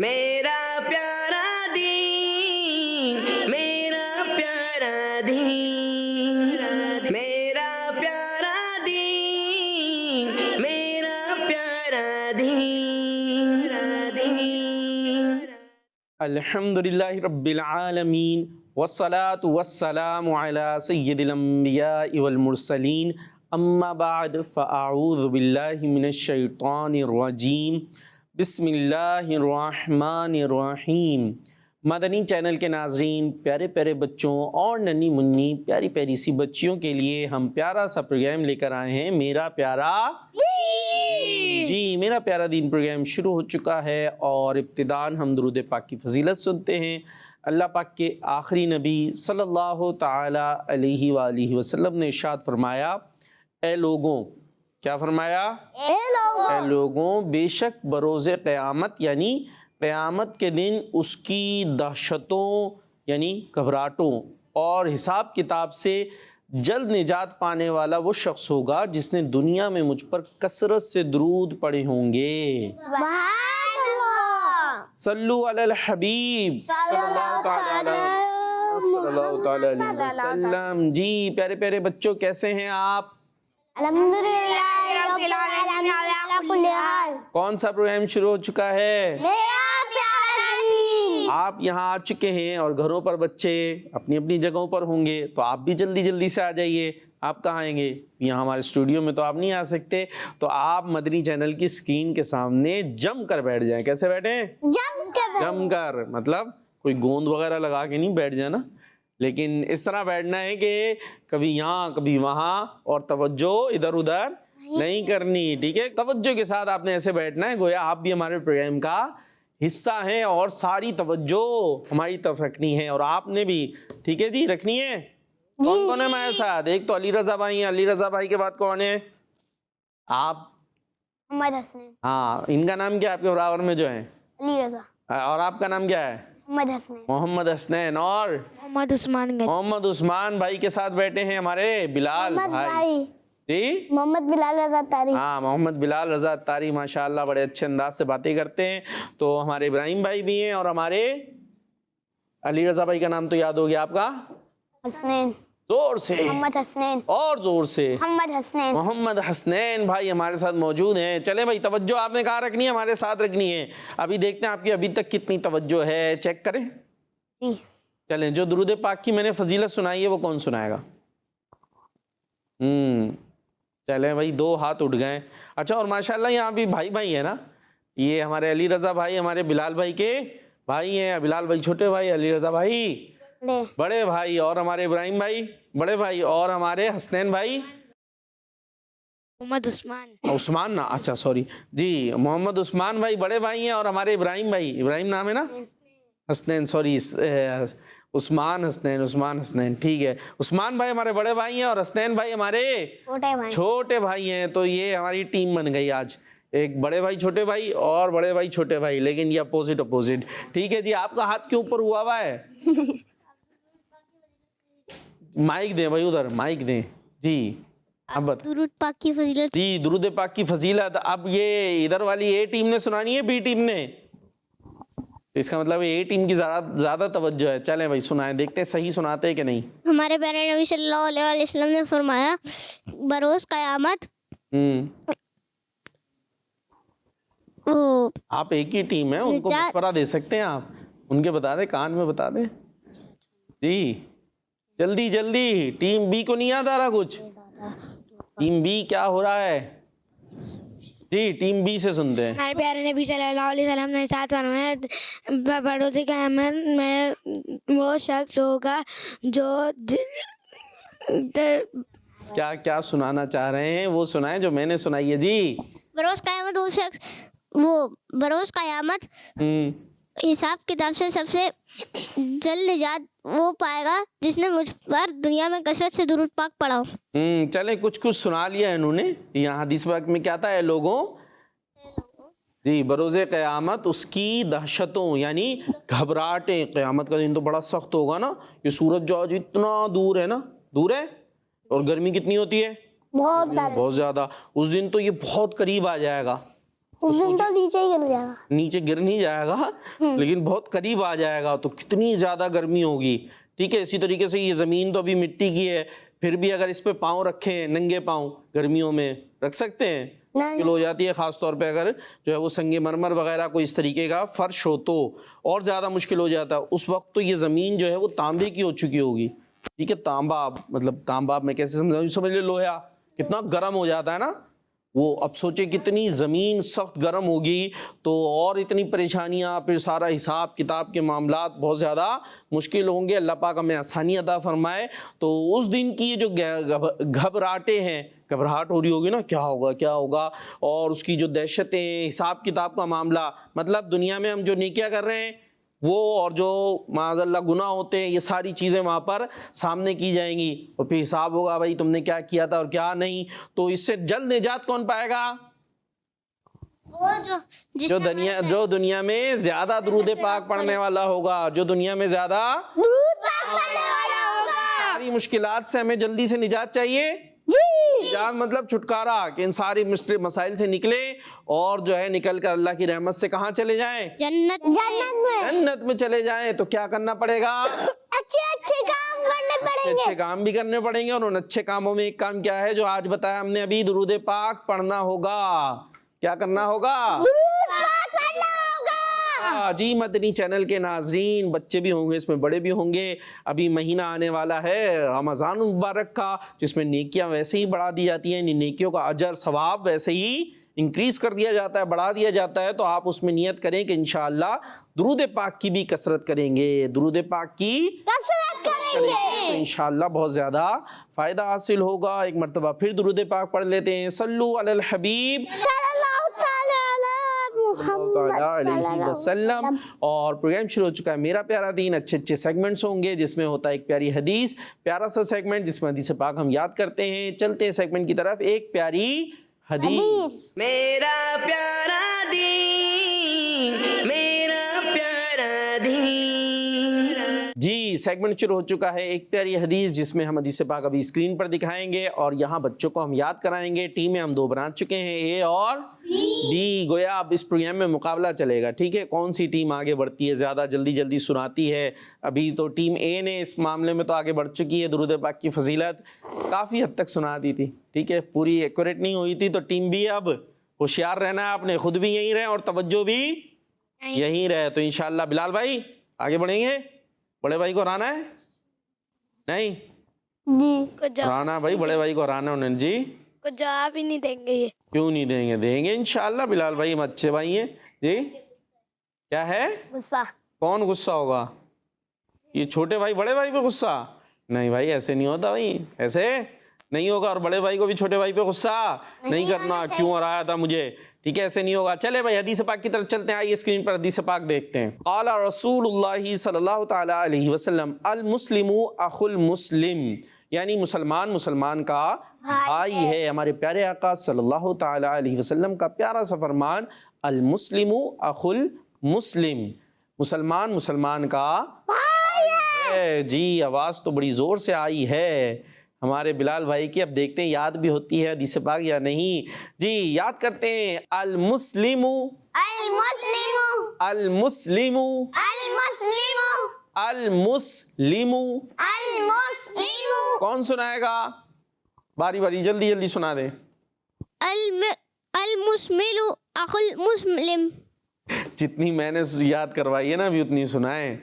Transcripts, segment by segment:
میرا پیارا دین، میرا پیارا دین، میرا پیارا دین، میرا پیارا دین۔ الحمدللہ رب العالمین والصلاة والسلام علی سید الانبیاء والمرسلین، اما بعد فاعوذ باللہ من الشیطان الرجیم، بسم اللہ الرحمن الرحیم۔ مدنی چینل کے ناظرین، پیارے پیارے بچوں اور ننھی منی پیاری پیاری سی بچیوں کے لیے ہم پیارا سا پروگرام لے کر آئے ہیں، میرا پیارا جی میرا پیارا دین پروگرام شروع ہو چکا ہے، اور ابتداً ہم درود پاک کی فضیلت سنتے ہیں۔ اللہ پاک کے آخری نبی صلی اللہ تعالی علیہ وآلہ وسلم نے ارشاد فرمایا، اے لوگوں، کیا فرمایا؟ اے لوگوں، بے شک بروز قیامت یعنی قیامت کے دن اس کی دہشتوں یعنی گھبراہٹوں اور حساب کتاب سے جلد نجات پانے والا وہ شخص ہوگا جس نے دنیا میں مجھ پر کثرت سے درود پڑھے ہوں گے۔ صلو علی الحبیب صلی اللہ تعالی علیہ وسلم۔ جی پیارے پیارے بچوں، کیسے ہیں آپ؟ الحمدللہ رب العالمین علی کل حال۔ کون سا پروگرام شروع ہو چکا ہے؟ میرا پیارا دین۔ آپ یہاں آ چکے ہیں اور گھروں پر بچے اپنی اپنی جگہوں پر ہوں گے، تو آپ بھی جلدی جلدی سے آ جائیے۔ آپ کہاں آئیں گے؟ یہاں ہمارے اسٹوڈیو میں تو آپ نہیں آ سکتے، تو آپ مدنی چینل کی اسکرین کے سامنے جم کر بیٹھ جائیں۔ کیسے بیٹھیں؟ جم کر، مطلب کوئی گوند وغیرہ لگا کے نہیں بیٹھ جانا، لیکن اس طرح بیٹھنا ہے کہ کبھی یہاں کبھی وہاں، اور توجہ ادھر ادھر نہیں کرنی، ٹھیک ہے؟ توجہ کے ساتھ آپ نے ایسے بیٹھنا ہے گویا آپ بھی ہمارے پروگرام کا حصہ ہیں، اور ساری توجہ ہماری طرف رکھنی ہے، اور آپ نے بھی، ٹھیک ہے جی، رکھنی ہے۔ کون کون ہے ہمارے ساتھ؟ ایک تو علی رضا بھائی ہیں، علی رضا بھائی کے بعد کون ہے؟ آپ؟ محمد حسنین۔ ہاں، ان کا نام کیا ہے آپ کے برابر میں جو ہیں؟ علی رضا۔ اور آپ کا نام کیا ہے؟ محمد حسنین۔ محمد حسنین۔ اور محمد عثمان۔ محمد عثمان بھائی کے ساتھ بیٹھے ہیں ہمارے بلال بھائی۔ جی، محمد بلال رضا تاری۔ ہاں، محمد بلال رضا تاری، ماشاءاللہ بڑے اچھے انداز سے باتیں کرتے ہیں۔ تو ہمارے ابراہیم بھائی بھی ہیں، اور ہمارے علی رضا بھائی کا نام تو یاد ہو گیا آپ کا؟ حسنین۔ زور سے، محمد حسنین۔ اور زور سے، محمد حسنین۔ محمد حسنین بھائی ہمارے ساتھ موجود ہیں۔ چلیں بھائی، توجہ آپ نے کہاں رکھنی ہے؟ ہمارے ساتھ رکھنی ہے۔ ابھی دیکھتے ہیں آپ کی ابھی تک کتنی توجہ ہے، چیک کریں۔ جی۔ چلیں، جو درود پاک کی میں نے فضیلت سنائی ہے وہ کون سنائے گا؟ چلیں بھائی، 2 ہاتھ اٹھ گئے۔ اچھا، اور ماشاءاللہ یہاں بھی بھائی بھائی ہیں نا، یہ ہمارے علی رضا بھائی ہمارے بلال بھائی کے بھائی ہیں۔ بلال بھائی چھوٹے بھائی، علی رضا بھائی بڑے بھائی، اور ہمارے ابراہیم بھائی بڑے بھائی، اور ہمارے حسنین بھائی محمد عثمان۔ عثمان نا، اچھا سوری جی، محمد عثمان بھائی بڑے بھائی ہیں، اور ہمارے ابراہیم بھائی، ابراہیم نام ہے نا؟ حسنین، سوری، عثمان حسنین، ٹھیک ہے۔ عثمان بھائی ہمارے بڑے بھائی ہیں، اور حسنین بھائی ہمارے چھوٹے بھائی ہیں۔ تو یہ ہماری ٹیم بن گئی آج، ایک بڑے بھائی چھوٹے بھائی اور بڑے بھائی چھوٹے بھائی، لیکن یہ اپوزٹ۔ ٹھیک ہے جی، آپ کا ہاتھ کیوں اوپر ہوا ہے؟ مائک دیں بھائی، ادھر مائک دیں جی۔ اب درود پاک کی فضیلت۔ جی، درود پاک کی فضیلت اب یہ ادھر والی اے ٹیم نے سنانی ہے، بی ٹیم نے؟ اس کا مطلب اے ٹیم کی زیادہ توجہ ہے۔ چلیں بھائی سنائیں، دیکھتے ہیں صحیح سناتے ہیں کہ نہیں۔ ہمارے پیارے نبی صلی اللہ علیہ وسلم نے فرمایا، بروز قیامت آپ ایک ہی ٹیم ہے، ان کو مشورہ دے سکتے ہیں آپ، ان کے بتا دیں، کان میں بتا دیں جی، جلدی جلدی۔ ٹیم بی کو نہیں یاد آ رہا کچھ؟ ٹیم بی کیا ہو رہا ہے جی؟ ٹیم بی سے سنتے ہیں۔ ہمارے پیارے نبی صلی اللہ علیہ وسلم نے ساتھ فرمایا، بروز قیامت میں وہ شخص ہوگا جو کیا سنانا چاہ رہے ہیں وہ سنائیں جو میں نے سنائی ہے جی۔ بروز قیامت وہ شخص، بروز قیامت حساب کتاب سے سب سے جلد نجات وہ پائے گا جس نے مجھ پر دنیا میں کثرت سے درود پاک پڑھا ہو۔ چلیں، کچھ سنا لیا انہوں نے۔ یہاں حدیث پاک میں کیا تھا؟ اے لوگوں، جی، بروز قیامت اس کی دہشتوں یعنی گھبراہٹیں، قیامت کا دن تو بڑا سخت ہوگا نا، یہ سورج جو آج اتنا دور ہے نا، دور ہے، اور گرمی کتنی ہوتی ہے؟ بہت زیادہ۔ اس دن تو یہ بہت قریب آ جائے گا، اس دن تو نیچے ہی گر جائے گا. نیچے گر نہیں جائے گا لیکن بہت قریب آ جائے گا, تو کتنی زیادہ گرمی ہوگی. ٹھیک ہے, اسی طریقے سے یہ زمین تو ابھی مٹی کی ہے, پھر بھی اگر اس پہ پاؤں رکھیں, ننگے پاؤں گرمیوں میں رکھ سکتے ہیں؟ مشکل ہو جاتی ہے, خاص طور پہ اگر جو ہے وہ سنگ مرمر وغیرہ کوئی اس طریقے کا فرش ہو تو اور زیادہ مشکل ہو جاتا ہے. اس وقت تو یہ زمین جو ہے وہ تانبے کی ہو چکی ہوگی. ٹھیک ہے, تانبا, مطلب تانبا میں کیسے سمجھاؤں, سمجھ لے لوہا کتنا گرم ہو جاتا ہے نا وہ. اب سوچیں کتنی زمین سخت گرم ہوگی تو اور اتنی پریشانیاں, پھر سارا حساب کتاب کے معاملات بہت زیادہ مشکل ہوں گے. اللہ پاک ہمیں آسانی عطا فرمائے. تو اس دن کی جو گھبراہٹیں ہیں, گھبراہٹ ہو رہی ہوگی نا, کیا ہوگا کیا ہوگا, اور اس کی جو دہشتیں, حساب کتاب کا معاملہ, مطلب دنیا میں ہم جو نیکیاں کر رہے ہیں وہ اور جو معاذ اللہ گناہ ہوتے ہیں, یہ ساری چیزیں وہاں پر سامنے کی جائیں گی اور پھر حساب ہوگا بھائی تم نے کیا کیا تھا اور کیا نہیں. تو اس سے جلد نجات کون پائے گا؟ وہ جو دنیا میں زیادہ درود پاک پڑھنے والا ہوگا, جو دنیا میں زیادہ درود پاک پڑھنے والا ہوگا. ساری مشکلات سے ہمیں جلدی سے نجات چاہیے. نجات مطلب چھٹکارا, کہ ان ساری مسائل سے نکلے اور جو ہے نکل کر اللہ کی رحمت سے کہاں چلے جائیں؟ جنت میں چلے جائیں. تو کیا کرنا پڑے گا؟ اچھے کام کرنے پڑیں گے. اچھے کام بھی کرنے پڑیں گے, اور ان اچھے کاموں میں ایک کام کیا ہے جو آج بتایا ہم نے ابھی, درود پاک پڑھنا ہوگا. کیا کرنا ہوگا؟ درود پاک پڑھنا ہوگا. جی مدنی چینل کے ناظرین, بچے بھی ہوں گے اس میں, بڑے بھی ہوں گے. ابھی مہینہ آنے والا ہے رمضان مبارک کا, جس میں نیکیاں ویسے ہی بڑھا دی جاتی ہیں, نیکیوں کا اجر ثواب ویسے ہی انکریز کر دیا جاتا ہے, بڑھا دیا جاتا ہے. تو آپ اس میں نیت کریں کہ انشاءاللہ درود پاک کی بھی کثرت کریں گے, درود پاک کی کثرت کریں گے تو انشاءاللہ بہت زیادہ فائدہ حاصل ہوگا. ایک مرتبہ پھر درود پاک پڑھ لیتے ہیں. صلو علی الحبیب علیہ وسلم. اور پروگرام شروع ہو چکا ہے میرا پیارا دین. اچھے سیگمنٹس ہوں گے جس میں ہوتا ہے ایک پیاری حدیث, پیارا سا سیگمنٹ جس میں حدیث پاک ہم یاد کرتے ہیں. چلتے ہیں سیگمنٹ کی طرف. ایک پیاری حدیث. میرا پیارا دین, میرا پیارا دین. جی سیگمنٹ شروع ہو چکا ہے ایک پیاری حدیث, جس میں ہم حدیث پاک ابھی اسکرین پر دکھائیں گے اور یہاں بچوں کو ہم یاد کرائیں گے. ٹیمیں ہم 2 بنا چکے ہیں, اے اور بی. گویا اب اس پروگرام میں مقابلہ چلے گا. ٹھیک ہے, کون سی ٹیم آگے بڑھتی ہے, زیادہ جلدی سناتی ہے. ابھی تو ٹیم اے نے اس معاملے میں تو آگے بڑھ چکی ہے, درود پاک کی فضیلت کافی حد تک سنا دی تھی. ٹھیک ہے, پوری ایکوریٹ نہیں ہوئی تھی. تو ٹیم بی اب ہوشیار رہنا ہے, آپ نے خود بھی یہیں رہے اور توجہ بھی یہیں رہے. تو انشاءاللہ بلال بھائی آگے بڑھیں گے. بڑے بھائی کو ہرانا ہے نہیں جی, ہرانا بھائی, بڑے بھائی کو ہرانا انہیں. جی کچھ جواب ہی نہیں دیں گے یہ. کیوں نہیں دیں گے؟ دیں گے انشاءاللہ. بلال بھائی ہم اچھے بھائی ہیں. جی کیا ہے غصہ؟ کون غصہ ہوگا؟ یہ چھوٹے بھائی بڑے بھائی پہ غصہ؟ نہیں بھائی ایسے نہیں ہوتا بھائی, ایسے نہیں ہوگا. اور بڑے بھائی کو بھی چھوٹے بھائی پہ غصہ نہیں کرنا, کیوں ہرایا تھا مجھے. ٹھیک ہے, ایسے نہیں ہوگا. چلے بھائی حدیث پاک کی طرف چلتے ہیں. آئیے اسکرین پر حدیث پاک دیکھتے ہیں. قال رسول اللہ صلی اللہ تعالی علیہ وسلم المسلم اخو المسلم, یعنی مسلمان کا بھائی ہے. ہمارے پیارے آقا صلی اللہ تعالی علیہ وسلم کا پیارا سا فرمان, المسلم اخو المسلم, مسلمان کا بھائی ہے. جی آواز تو بڑی زور سے آئی ہے ہمارے بلال بھائی کی. اب دیکھتے ہیں یاد بھی ہوتی ہے حدیث پاک یا نہیں. جی یاد کرتے ہیں. المسلم کون سنائے گا؟ باری جلدی سنا دے. المسلم اخو المسلم. جتنی میں نے یاد کروائی ہے نا ابھی اتنی سنائیں.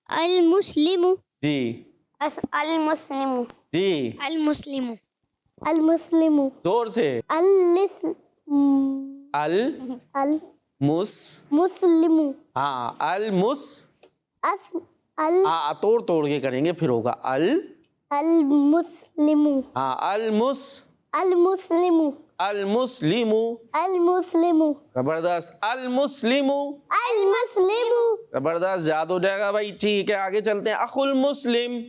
المسلم. جی المسلم. جی المسلم. زور سے. مسلم. ہاں توڑ کے کریں گے پھر ہوگا. المسلم. ہاں المسلم. زبردست. المسلم زبردست, یاد ہو جائے گا بھائی. ٹھیک ہے آگے چلتے ہیں. اخو المسلم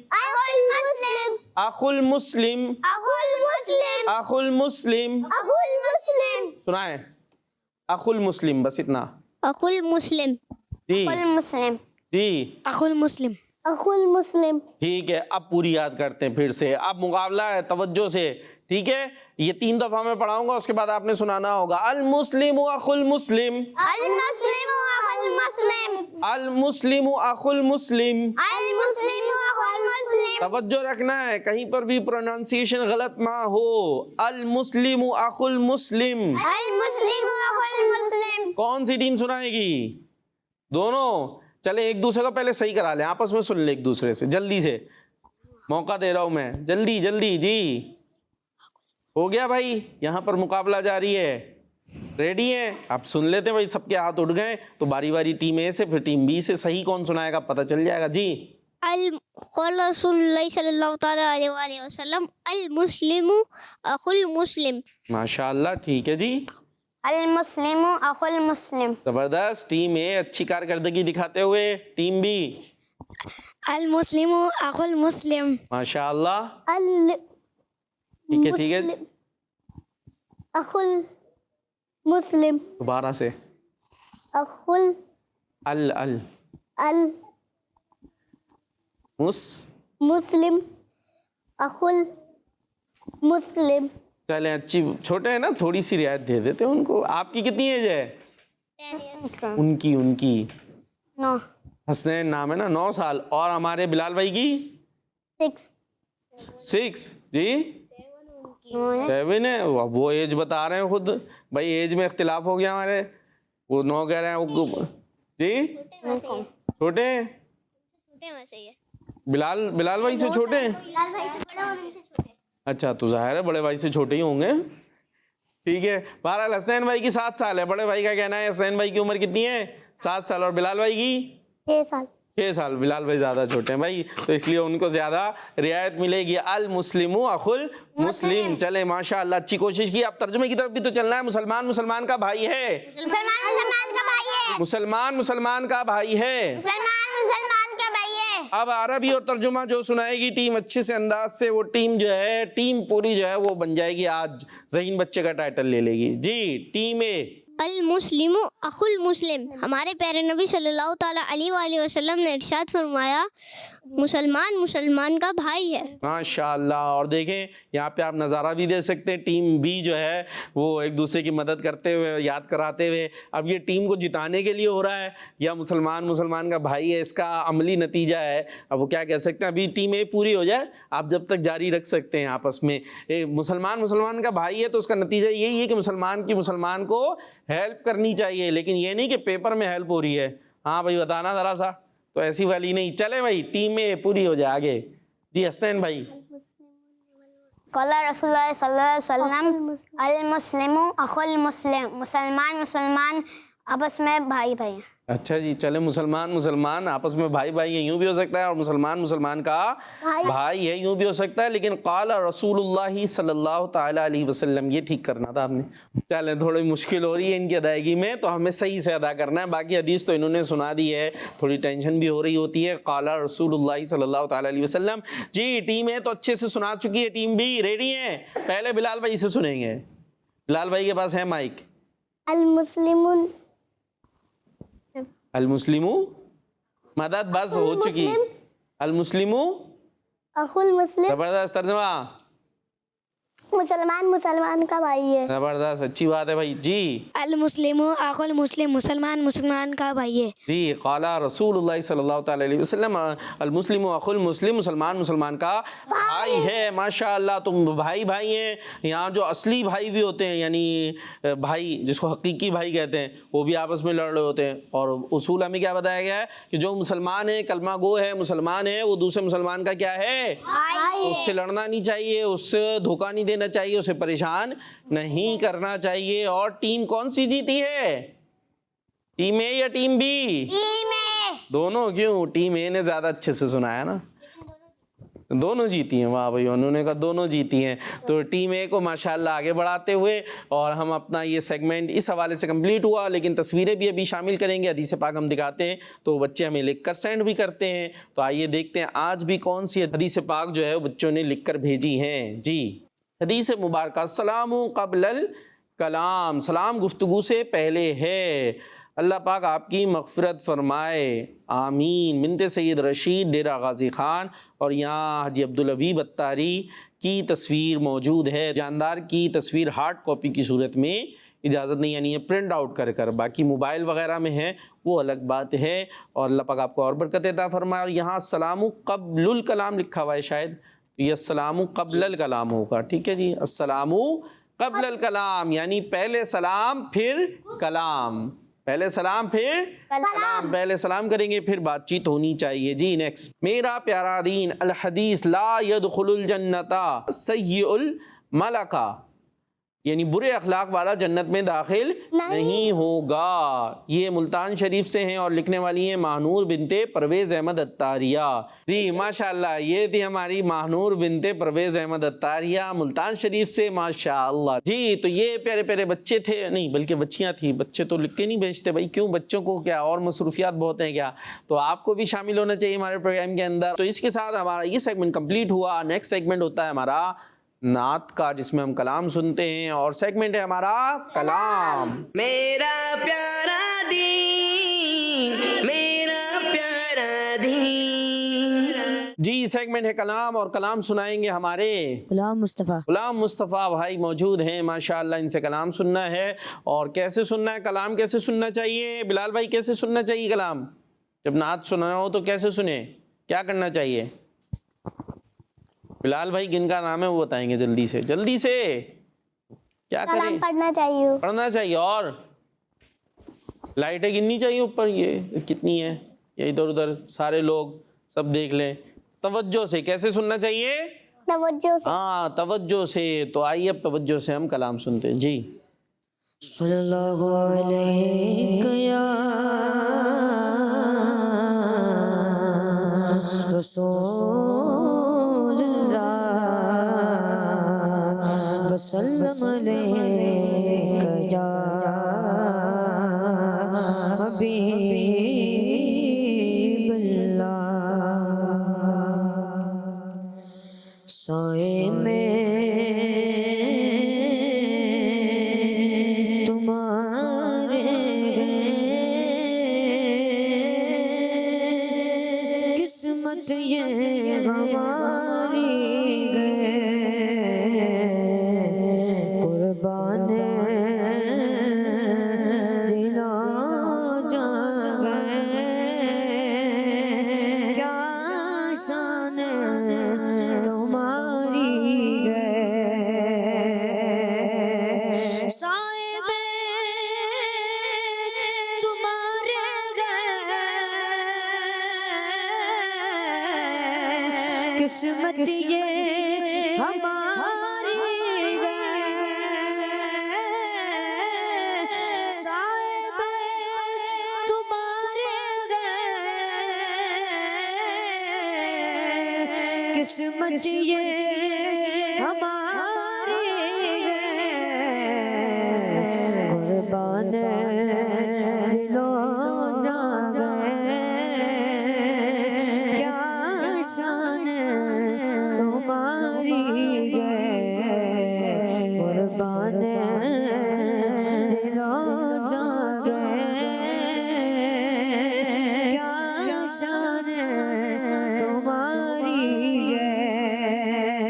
سنائیں. اخو المسلم, بس اتنا. اخو المسلم. جی المسلم. جی اخو المسلم. اخو المسلم. ٹھیک ہے, اب پوری یاد کرتے ہیں پھر سے. اب مقابلہ ہے توجہ سے, ٹھیک ہے. یہ 3 دفعہ میں پڑھاؤں گا, اس کے بعد آپ نے سنانا ہوگا. المسلم اخو المسلم, المسلم اخو المسلم, المسلم اخو المسلم. المسلم اخو المسلم. توجہ رکھنا ہے, کہیں پر بھی پروننسیشن غلط نہ ہو. المسلم اخو المسلم. المسلم اخو المسلم. کون سی ٹیم سنائے گی؟ دونوں. چلے ایک دوسرے کو پہلے صحیح کرا لیں, آپس میں سن لیں ایک دوسرے سے, جلدی سے موقع دے رہا ہوں میں, جلدی جلدی. جی ہو گیا بھائی, یہاں پر مقابلہ جاری ہے. ریڈی ہیں؟ آپ سن لیتے ہیں بھائی, سب کے ہاتھ اٹھ گئے تو باری باری ٹیم اے سے پھر ٹیم بی سے صحیح کون سنائے گا پتہ چل جائے گا. جی قال رسول اللہ صلی اللہ تعالی علیہ وآلہ وسلم المسلم اخو المسلم. ماشاء اللہ, ٹھیک ہے جی. المسلم اخو المسلم. زبردست. ٹیم اے اچھی کارکردگی دکھاتے ہوئے. ٹیم بی المسلم اخو المسلم. ماشاء اللہ, ٹھیک ہے ٹھیک ہے. اخو المسلم. دوبارہ سے. اخو ال مسلم اخو المسلم. چلیں اچھی, چھوٹے ہیں نا, تھوڑی سی رعایت دے دیتے ہیں ان کو. آپ کی کتنی ایج ہے؟ ان کی 9. حسنین نام ہے نا, 9 سال. اور ہمارے بلال بھائی کی 6. جی 7 ہے. وہ ایج بتا رہے ہیں خود بھائی, ایج میں اختلاف ہو گیا ہمارے. وہ 9 کہہ رہے ہیں. جی چھوٹے ہیں. بلال بھائی سے چھوٹے ہیں. اچھا, تو ظاہر ہے بڑے بھائی سے چھوٹے ہی ہوں گے. ٹھیک ہے. بہرحال حسنین بھائی کی 7 سال ہے. بڑے بھائی کا کہنا ہے حسنین بھائی کی عمر کتنی ہے؟ 7 سال. اور بلال بھائی کی 6 سال. بلال بھائی زیادہ چھوٹے ہیں بھائی, تو اس لیے ان کو زیادہ رعایت ملے گی. المسلم اخو المسلم. چلے ماشاء اللہ, اچھی کوشش کی. اب ترجمے کی طرف بھی تو چلنا ہے. مسلمان مسلمان کا بھائی ہے. مسلمان مسلمان کا بھائی ہے. اب عربی اور ترجمہ جو سنائے گی ٹیم اچھے سے انداز سے, وہ ٹیم جو ہے, ٹیم پوری جو ہے وہ بن جائے گی. آج ذہین بچے کا ٹائٹل لے لے گی. جی ٹیم اے. المسلم اخو المسلم. ہمارے پیارے نبی صلی اللہ تعالی علیہ وآلہ وسلم نے ارشاد فرمایا مسلمان مسلمان کا بھائی ہے. ماشاء اللہ. اور دیکھیں یہاں پہ آپ نظارہ بھی دے سکتے ہیں, ٹیم بی جو ہے وہ ایک دوسرے کی مدد کرتے ہوئے, یاد کراتے ہوئے. اب یہ ٹیم کو جتانے کے لیے ہو رہا ہے یا مسلمان مسلمان کا بھائی ہے, اس کا عملی نتیجہ ہے. اب وہ کیا کہہ سکتے ہیں, ابھی ٹیم اے پوری ہو جائے, آپ جب تک جاری رکھ سکتے ہیں آپس میں. مسلمان مسلمان کا بھائی ہے تو اس کا نتیجہ یہی ہے کہ مسلمان کی مسلمان کو ہیلپ کرنی چاہیے, لیکن یہ نہیں کہ پیپر میں ہیلپ ہو رہی ہے. ہاں بھائی بتانا ذرا سا, تو ایسی والی نہیں. چلے بھائی ٹیم میں پوری ہو جائے آگے. جی حسنین بھائی. قال رسول اللہ صلی اللہ علیہ وسلم المسلم اخو المسلم. مسلمان مسلمان آپس میں بھائی بھائی ہیں. اچھا جی, چلے مسلمان مسلمان آپس میں بھائی بھائی ہیں, یوں بھی ہو سکتا ہے, اور مسلمان مسلمان کا بھائی ہے, یوں بھی ہو سکتا ہے. لیکن قال رسول اللہ صلی اللہ تعالی علیہ وسلم, یہ ٹھیک کرنا تھا آپ نے. چلیں تھوڑی مشکل ہو رہی ہے ان کی ادائیگی میں, تو ہمیں صحیح سے ادا کرنا ہے. باقی حدیث تو انہوں نے سنا دی ہے, تھوڑی ٹینشن بھی ہو رہی ہوتی ہے. قال رسول اللہ صلی اللہ تعالی علیہ وسلم. جی ٹیم اے تو اچھے سے سنا چکی ہے, ٹیم بی ریڈی ہیں؟ پہلے بلال بھائی سے سنیں گے. بلال بھائی کے پاس ہے مائک. المسلمون المسلمو مدد بس ہو چکی. المسلمو اخو المسلم. زبردست ترجمہ. مسلمان مسلمان کا بھائی ہے. زبردست, اچھی بات ہے بھائی. جی المسلم اخو المسلم. مسلمان مسلمان کا بھائی ہے. جی قال رسول اللہ صلی اللہ تعالی علیہ وسلم المسلم اخو المسلم. مسلمان مسلمان کا بھائی ہے. ماشاء اللہ, تم بھائی بھائی ہیں. یہاں جو اصلی بھائی بھی ہوتے ہیں, یعنی بھائی جس کو حقیقی بھائی کہتے ہیں, وہ بھی آپس میں لڑ رہے ہوتے ہیں. اور اصول ہمیں کیا بتایا گیا ہے کہ جو مسلمان ہے, کلمہ گو ہے, مسلمان ہے, وہ دوسرے مسلمان کا کیا ہے, اس سے لڑنا نہیں چاہیے, اس سے دھوکہ نہیں دینا چاہیے, اسے پریشان نہیں کرنا چاہیے. اور ٹیم کون سی جیتی ہے, ٹیم اے یا ٹیم بی؟ ٹیم اے. دونوں. کیوں؟ ٹیم اے نے زیادہ اچھے سے سنایا نا, دونوں جیتی ہیں. واہ بھائی, انہوں نے کہا دونوں جیتی ہیں. تو ٹیم اے کو ماشاءاللہ آگے بڑھاتے ہوئے, اور ہم اپنا یہ سیگمنٹ اس حوالے سے کمپلیٹ ہوا. لیکن تصویریں بھی ابھی شامل کریں گے, حدیث پاک ہم دکھاتے ہیں تو بچے ہمیں لکھ کر سینڈ بھی کرتے ہیں. تو آئیے دیکھتے ہیں آج بھی کون سی حدیث پاک جو ہے وہ بچوں نے لکھ کر بھیجی ہیں. جی حدیث مبارکہ. السلام قبل الکلام. سلام گفتگو سے پہلے ہے. اللہ پاک آپ کی مغفرت فرمائے، آمین۔ بنت سید رشید، ڈیرہ غازی خان۔ اور یہاں حاجی عبدالحبیب اتاری کی تصویر موجود ہے، جاندار کی تصویر ہارڈ کاپی کی صورت میں اجازت نہیں، یعنی یہ پرنٹ آؤٹ کر باقی موبائل وغیرہ میں ہے وہ الگ بات ہے۔ اور اللہ پاک آپ کو اور برکت عطا فرمائے۔ اور یہاں السلام قبل الکلام لکھا ہوا ہے، شاید یہ السلام قبل الکلام ہوگا، ٹھیک ہے جی، السلام قبل الکلام یعنی پہلے سلام پھر کلام، پہلے سلام پھر کلام، پہلے سلام کریں گے پھر بات چیت ہونی چاہیے جی۔ نیکسٹ، میرا پیارا دین، الحدیث لا يدخل الجنت سیء الملکہ، یعنی برے اخلاق والا جنت میں داخل نہیں ہوگا۔ یہ ملتان شریف سے ہیں اور لکھنے والی ہیں ماہنور بنت پرویز احمد اتاریہ جی، ماشاءاللہ یہ تھی ہماری ماہنور بنت پرویز احمد اتاریہ ملتان شریف سے، ماشاءاللہ جی۔ تو یہ پیارے پیارے بچے تھے، نہیں بلکہ بچیاں تھیں، بچے تو لکھ کے نہیں بھیجتے بھائی، کیوں، بچوں کو کیا اور مصروفیات بہت ہیں کیا، تو آپ کو بھی شامل ہونا چاہیے ہمارے پروگرام کے اندر۔ تو اس کے ساتھ ہمارا یہ سیگمنٹ کمپلیٹ ہوا۔ نیکسٹ سیگمنٹ ہوتا ہے ہمارا نعت کا، جس میں ہم کلام سنتے ہیں، اور سیگمنٹ ہے ہمارا کلام۔ میرا پیارا دین، میرا پیارا دین۔ جی سیگمنٹ ہے کلام، اور کلام سنائیں گے ہمارے غلام مصطفیٰ۔ غلام مصطفیٰ بھائی موجود ہیں، ماشاءاللہ ان سے کلام سننا ہے۔ اور کیسے سننا ہے کلام، کیسے سننا چاہیے بلال بھائی، کیسے سننا چاہیے کلام؟ جب نعت سننا ہو تو کیسے سنیں، کیا کرنا چاہیے؟ بلال بھائی جن کا نام ہے وہ بتائیں گے، جلدی سے جلدی سے، کیا کریں؟ پڑھنا چاہیے، پڑھنا چاہیے، اور لائٹیں گننی چاہیے اوپر، یہ کتنی ہے، یہ ادھر ادھر سارے لوگ سب دیکھ لیں توجہ سے۔ کیسے سننا چاہیے؟ توجہ سے۔ ہاں توجہ سے۔ تو آئیے اب توجہ سے ہم کلام سنتے ہیں جی۔ صلی اللہ علیہ یا رسول اللہ وسلم علیہ یا حبیب اللہ۔ سائے میں قسمت یہ ہماری گئے، قربان دلا جا گئے، کیا شان تمہاری گئے، صاحب تمہارے گئے، قسمت یہ ہماری گئے، صاحب تمہارے گئے، قسمت یہ ہماری گئے، قربان دل و جان گئے، کیا شان تمہاری گئے، قربان دل و جان گئے، کیا شان تمہاری گئے۔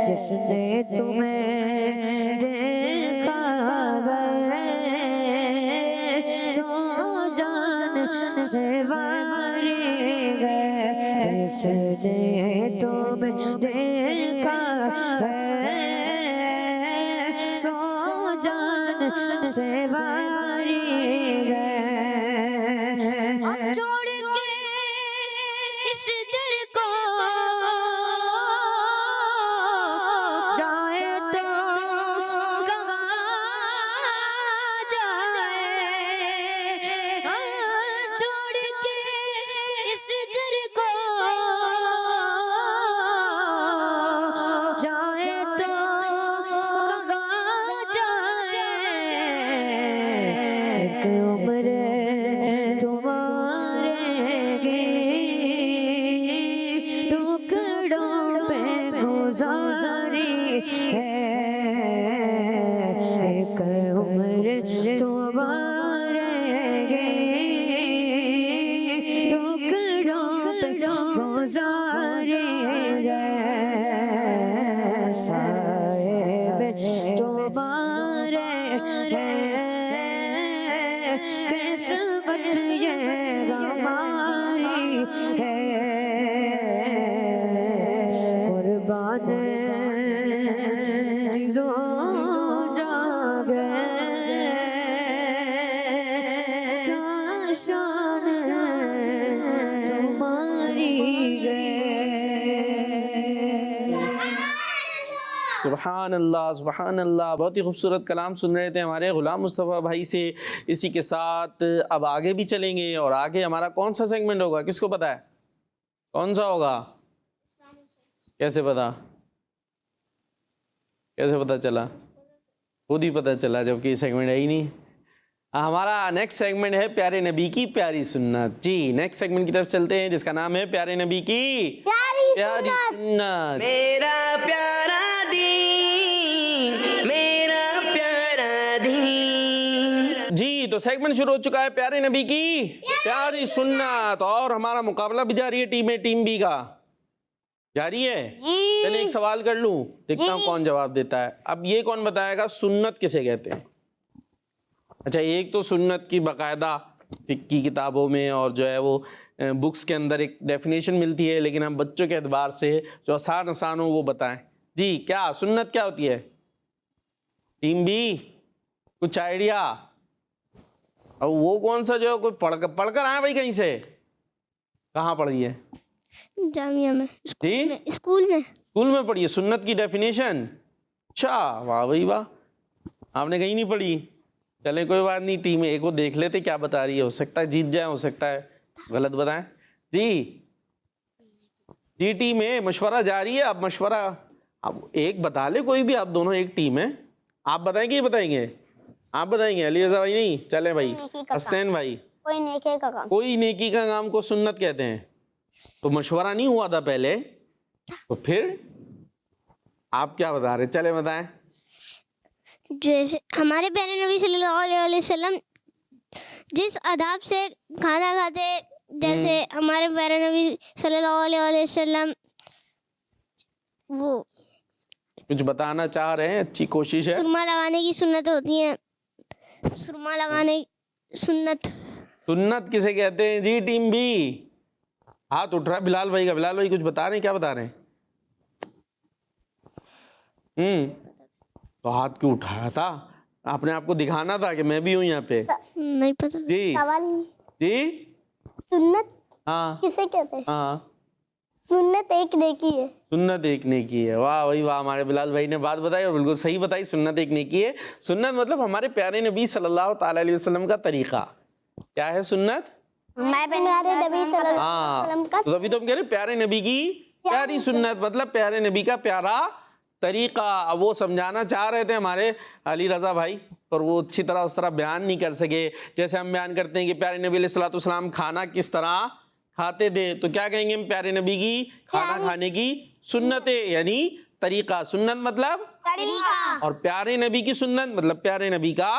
جس نے تمہیں دیکھا گئے سو جان سے واری گئے جس نے تمہیں دیکھا ہے سو جان سے واری گئے چھوڑ کے اس در کو جائے تو کہاں جائے چھوڑ کے اس در کو جائے تو کہاں جائے ایک عمر تمہارے ٹکڑوں پہ گزاری ہے ایک عمر تمہارے ٹکڑوں پہ گزاری ہے صاحب تمہارے قسمت یہ ہماری ہے قربان دلوں جا گئے کیا شان تمہاری گئے سبحان اللہ سبحان اللہ، بہت ہی خوبصورت کلام سن رہے تھے ہمارے غلام مصطفیٰ بھائی سے۔ اسی کے ساتھ اب آگے بھی چلیں گے، اور آگے ہمارا کون سا سیگمنٹ ہوگا کس کو پتہ ہے؟ کون سا ہوگا؟ کیسے پتا؟ کیسے پتا چلا؟ خود ہی پتہ چلا، جبکہ یہ سیگمنٹ ہے ہی نہیں۔ ہمارا نیکسٹ سیگمنٹ ہے پیارے نبی کی پیاری سنت۔ جی نیکسٹ سیگمنٹ کی طرف چلتے ہیں، جس کا نام ہے پیارے نبی کی پیاری سنت۔ میرا پیارا دین، میرا پیارا دین۔ جی تو سیگمنٹ شروع ہو چکا ہے پیارے نبی کی پیاری سنت، اور ہمارا مقابلہ بھی جاری ہے ٹیم بی کا۔ جاری ہے؟ چلیں ایک سوال کر لوں، دیکھتا ہوں کون جواب دیتا ہے۔ اب یہ کون بتائے گا سنت کسے کہتے ہیں؟ اچھا، ایک تو سنت کی باقاعدہ فقہ کی کتابوں میں اور جو ہے وہ بکس کے اندر ایک ڈیفینیشن ملتی ہے، لیکن ہم بچوں کے اعتبار سے جو آسان ہو وہ بتائیں۔ جی کیا سنت کیا ہوتی ہے؟ ٹیم بی کچھ آئیڈیا؟ اور وہ کون سا جو کوئی پڑھ کر آئے بھائی کہیں سے؟ کہاں پڑھی ہے؟ جامعہ میں، جی اسکول میں۔ اسکول میں پڑھی ہے سنت کی ڈیفینیشن؟ اچھا، واہ بھائی واہ، آپ نے کہیں نہیں پڑھی؟ چلیں کوئی بات نہیں، ٹیم اے کو دیکھ لیتے کیا بتا رہی ہے، ہو سکتا ہے جیت جائیں، ہو سکتا ہے غلط بتائیں۔ جی ٹیم اے مشورہ جاری ہے، اب مشورہ اب ایک بتا لے کوئی بھی، آپ دونوں ایک ٹیم ہے، آپ بتائیں گے یہ بتائیں گے؟ آپ بتائیں گے؟ علی رضا بھائی نہیں؟ چلیں بھائی حسنین بھائی، کوئی نیکی کا کام، کوئی نیکی کا کام کو سنت کہتے ہیں، تو مشورہ نہیں ہوا تھا پہلے، تو پھر آپ کیا بتا رہے؟ چلے بتائیں۔ جیسے ہمارے پیارے نبی صلی اللہ علیہ وسلم جس آداب سے کھانا کھاتے، جیسے ہمارے پیارے نبی صلی اللہ علیہ وسلم وہ کچھ بتانا چاہ رہے ہیں، اچھی کوشش ہے۔ سرما لگانے کی سنت ہوتی ہیں، سرما لگانے سنت۔ سنت کسے کہتے ہیں؟ جی ٹیم بی ہاتھ اٹھ رہا ہے بلال بھائی کا۔ بلال بھائی کچھ بتا رہے ہیں، کیا بتا رہے ہیں؟ تو ہاتھ کیوں اٹھایا تھا؟ آپ نے آپ کو دکھانا تھا کہ میں بھی ہوں یہاں پہ۔ نہیں پتہ جی جی سنت ہاں کسے کہتے ہیں؟ ہاں، سنت ایک نیکی ہے۔ سنت ایک نیکی ہے۔ واہ بھائی واہ، ہمارے بلال بھائی نے بات بتائی اور بالکل صحیح بتائی، سنت ایک نیکی ہے۔ سنت مطلب ہمارے پیارے نبی صلی اللہ تعالیٰ علیہ وسلم کا طریقہ۔ کیا ہے سنت؟ پیارے نبی صلی اللہ ہاں، علیہ وسلم کا تو ابھی تو ہم کہہ رہے ہیں پیارے نبی کی پیاری سنت، مطلب پیارے نبی کا پیارا طریقہ۔ اب وہ سمجھانا چاہ رہے تھے ہمارے علی رضا بھائی، پر وہ اچھی طرح اس طرح بیان نہیں کر سکے۔ جیسے ہم بیان کرتے ہیں کہ پیارے نبی علیہ الصلوۃ والسلام کھانا کس طرح کھاتے تھے، تو کیا کہیں گے ہم؟ پیارے نبی کی کھانا کھانے کی سنتیں، یعنی طریقہ۔ سنت مطلب طریقہ، اور پیارے نبی کی سنت مطلب پیارے نبی کا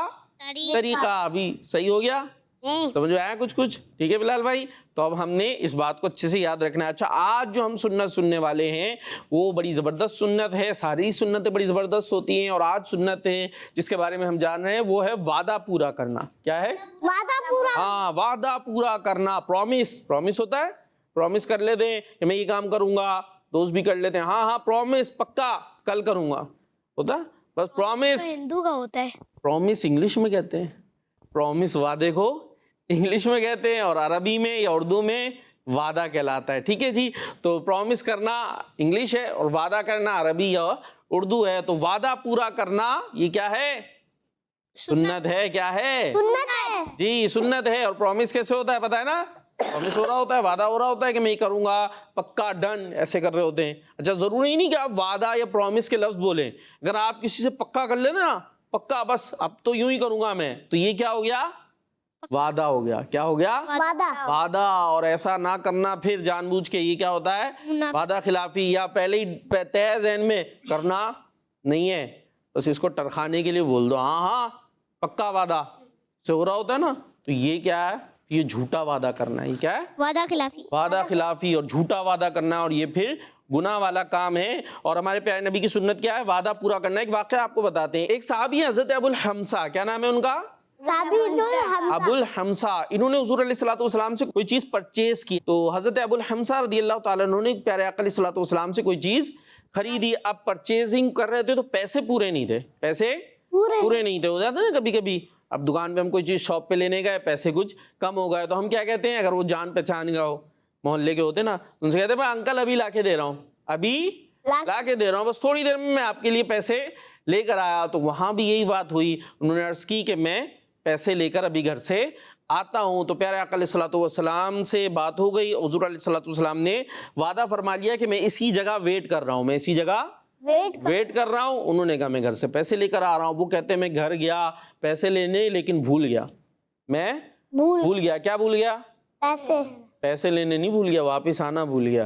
طریقہ۔ ابھی صحیح ہو گیا؟ سمجھ میں آیا کچھ کچھ؟ ٹھیک ہے بلال بھائی، تو اب ہم نے اس بات کو اچھے سے یاد رکھنا ہے. اچھا آج جو ہم سنت سننے والے ہیں وہ بڑی زبردست سنت ہے. ساری سنتیں بڑی زبردست ہوتی ہیں، اور آج سنت ہے جس کے بارے میں ہم جان رہے ہیں وہ ہے وعدہ پورا کرنا. کیا ہے؟ وعدہ پورا. ہاں، وعدہ پورا کرنا. پرومس ہوتا ہے، پرومس کر لیتے ہیں کہ میں یہ کام کروں گا، دوست بھی کر لیتے ہیں ہاں پرومس پکا کل کروں گا، ہوتا ہے بس پرومس. ہندو کا ہوتا ہے. پرومس انگلش میں کہتے ہیں، پرومس وعدے کو انگلش میں کہتے ہیں، اور عربی میں یا اردو میں وعدہ کہلاتا ہے. ٹھیک ہے جی، تو پرومس کرنا انگلش ہے اور وعدہ کرنا عربی یا اردو ہے. تو وعدہ پورا کرنا یہ کیا ہے؟ سنت ہے. کیا ہے؟ سنت ہے جی سنت ہے. اور پرومس کیسے ہوتا ہے پتہ ہے نا؟ پرومس ہو رہا ہوتا ہے، وعدہ ہو رہا ہوتا ہے کہ میں یہ کروں گا پکا ڈن، ایسے کر رہے ہوتے ہیں. اچھا ضروری نہیں کہ آپ وعدہ یا پرومس کے لفظ بولیں. اگر آپ کسی سے پکا کر لیتے نا، پکا بس اب تو یوں ہی کروں گا میں، تو یہ کیا ہو گیا؟ وعدہ ہو گیا. کیا ہو گیا؟ وعدہ. اور ایسا نہ کرنا پھر جان بوجھ کے، یہ کیا ہوتا ہے؟ وعدہ خلافی. یا پہلے ہی طے ذہن میں کرنا نہیں ہے، بس اس کو ٹرخانے کے لیے بول دو ہاں پکا وعدہ سے ہو رہا ہوتا ہے نا، تو یہ کیا ہے؟ یہ جھوٹا وعدہ کرنا ہے. یہ کیا ہے؟ وعدہ خلافی. وعدہ خلافی اور جھوٹا وعدہ کرنا، اور یہ پھر گناہ والا کام ہے. اور ہمارے پیارے نبی کی سنت کیا ہے؟ وعدہ پورا کرنا. ایک واقعہ آپ کو بتاتے ہیں. ایک صحابی ہیں حضرت ابو الحمصہ، کیا نام ہے ان کا؟ ابو الحمصہ. انہوں نے حضور علیہ الصلوۃ والسلام سے کوئی چیز پرچیز کی. تو حضرت ابو الحمصہ رضی اللہ تعالیٰ عنہ نے پیارے آقا علیہ الصلوۃ والسلام سے کوئی چیز خریدی. اب پرچیزنگ کر رہے تھے تو پیسے پورے نہیں تھے، پیسے پورے نہیں تھے. ہو جاتا ہے نا کبھی کبھی، اب دکان پہ ہم کوئی چیز شاپ پہ لینے گئے، پیسے کچھ کم ہو گئے، تو ہم کیا کہتے ہیں؟ اگر وہ جان پہچان کا ہو، محلے کے ہوتے نا، ان سے کہتے ہیں بھائی انکل ابھی لا کے دے رہا ہوں، ابھی لا کے دے رہا ہوں، بس تھوڑی دیر میں آپ کے لیے پیسے لے کر آیا. تو وہاں بھی یہی بات ہوئی. انہوں نے عرض کی کہ میں پیسے لے کر ابھی گھر سے آتا ہوں. تو پیارے آقا علیہ الصلوۃ والسلام سے بات ہو گئی. حضور علیہ الصلوۃ والسلام نے وعدہ فرما لیا کہ میں اسی جگہ ویٹ کر رہا ہوں، میں اسی جگہ ویٹ کر رہا ہوں. انہوں نے کہا میں گھر سے پیسے لے کر آ رہا ہوں. وہ کہتے ہیں میں گھر گیا پیسے لینے، لیکن بھول گیا. میں بھول گیا. کیا بھول گیا؟ پیسے لینے نہیں بھول گیا، واپس آنا بھول گیا.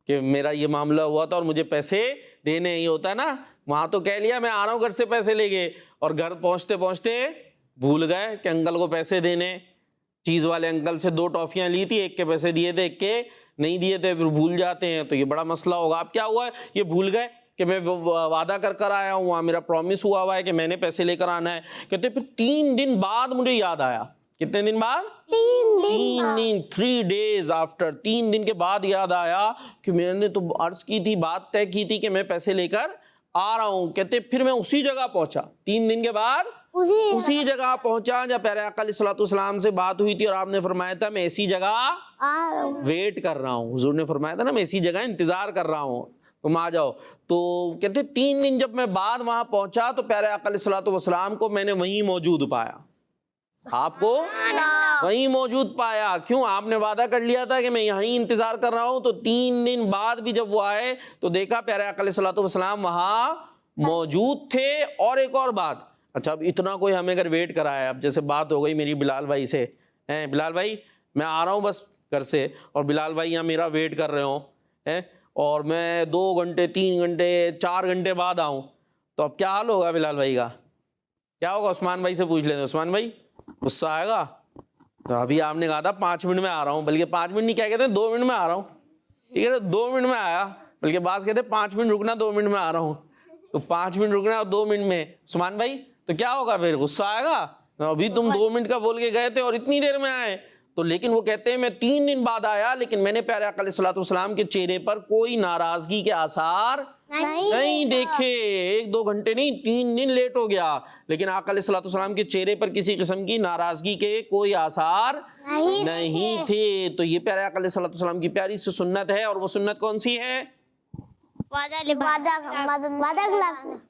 کہ میرا یہ معاملہ ہوا تھا اور مجھے پیسے دینے ہی ہوتا ہے نا. وہاں تو کہہ لیا میں آ رہا ہوں گھر سے پیسے لے کے، اور گھر پہنچتے پہنچتے بھول گئے کہ انکل کو پیسے دینے. چیز والے انکل سے 2 ٹافیاں لی تھی، ایک کے پیسے دیے تھے، ایک کے نہیں دیے تھے، پھر بھول جاتے ہیں تو یہ بڑا مسئلہ ہوگا. اب کیا ہوا ہے؟ یہ بھول گئے کہ میں وعدہ کر آیا ہوں، وہاں میرا پرومس ہوا ہے کہ میں نے پیسے لے کر آنا ہے. کہتے پھر 3 دن بعد مجھے یاد آیا. کتنے دن بعد؟ 3 days after. 3 دن کے بعد یاد آیا کہ میں نے تو عرض کی تھی، بات طے کی تھی کہ میں پیسے لے کر آ رہا ہوں. کہتے پھر میں اسی جگہ پہنچا. 3 دن کے بعد اسی جگہ پہنچا جہاں پیارے آقا علیہ الصلوۃ والسلام سے بات ہوئی تھی، اور آپ نے فرمایا تھا میں اسی جگہ ویٹ کر رہا ہوں. حضور نے فرمایا تھا نا میں اسی جگہ انتظار کر رہا ہوں، تم آ جاؤ. تو کہتے 3 دن جب میں بعد وہاں پہنچا تو پیارے آقا علیہ الصلوۃ والسلام کو میں نے وہیں موجود پایا. آپ کو وہیں موجود پایا. کیوں؟ آپ نے وعدہ کر لیا تھا کہ میں یہیں انتظار کر رہا ہوں. تو 3 دن بعد بھی جب وہ آئے تو دیکھا پیارے آقا علیہ الصلوۃ والسلام وہاں موجود تھے. اور ایک اور بات، اچھا اب اتنا کوئی ہمیں اگر ویٹ کرایا، اب جیسے بات ہو گئی میری بلال بھائی سے، بلال بھائی میں آ رہا ہوں بس گھر سے، اور بلال بھائی یہاں میرا ویٹ کر رہے ہوں، اور میں 2 گھنٹے 3 گھنٹے 4 گھنٹے بعد آؤں، تو اب کیا حال ہوگا بلال بھائی کا؟ کیا ہوگا؟ عثمان بھائی سے پوچھ لیتے. عثمان بھائی غصہ آئے گا؟ تو ابھی آپ نے کہا تھا 5 منٹ میں آ رہا ہوں، بلکہ 5 منٹ نہیں، کیا کہتے ہیں 2 منٹ میں آ رہا ہوں. ٹھیک ہے 2 منٹ میں آیا، بلکہ بعض کہتے ہیں 5 منٹ رکنا 2 منٹ میں آ رہا ہوں. تو 5 منٹ رکنا اور 2 منٹ میں. عثمان بھائی تو کیا ہوگا پھر؟ غصہ آئے گا؟ ابھی تم 2 منٹ کا بول کے گئے تھے اور اتنی دیر میں آئے. تو لیکن وہ کہتے ہیں میں 3 دن بعد آیا، لیکن میں نے پیارے آقا علیہ الصلوۃ والسلام کے چہرے پر کوئی ناراضگی کے آثار نہیں دیکھے. 1-2 گھنٹے نہیں، 3 دن لیٹ ہو گیا، لیکن آقا علیہ الصلوۃ والسلام کے چہرے پر کسی قسم کی ناراضگی کے کوئی آثار نہیں تھے. تو یہ پیارے آقا علیہ الصلوۃ والسلام کی پیاری سی سنت ہے. اور وہ سنت کون سی ہے؟